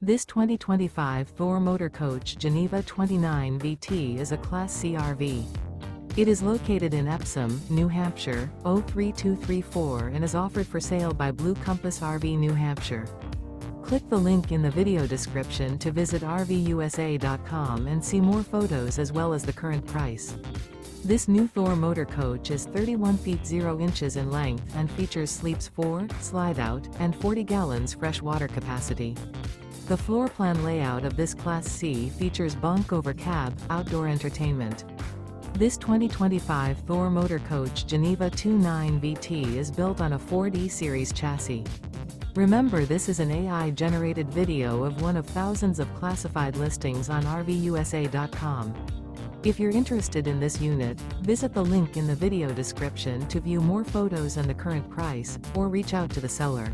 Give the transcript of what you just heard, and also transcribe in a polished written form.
This 2025 Thor Motor Coach Geneva 29 VT is a Class C RV. It is located in Epsom, New Hampshire, 03234 and is offered for sale by Blue Compass RV New Hampshire. Click the link in the video description to visit RVUSA.com and see more photos as well as the current price. This new Thor Motor Coach is 31 feet 0 inches in length and features sleeps 4, slide-out, and 40 gallons fresh water capacity. The floor plan layout of this Class C features bunk over cab, outdoor entertainment. This 2025 Thor Motor Coach Geneva 29 VT is built on a 4D series chassis. Remember, this is an AI-generated video of one of thousands of classified listings on RVUSA.com. If you're interested in this unit, visit the link in the video description to view more photos and the current price, or reach out to the seller.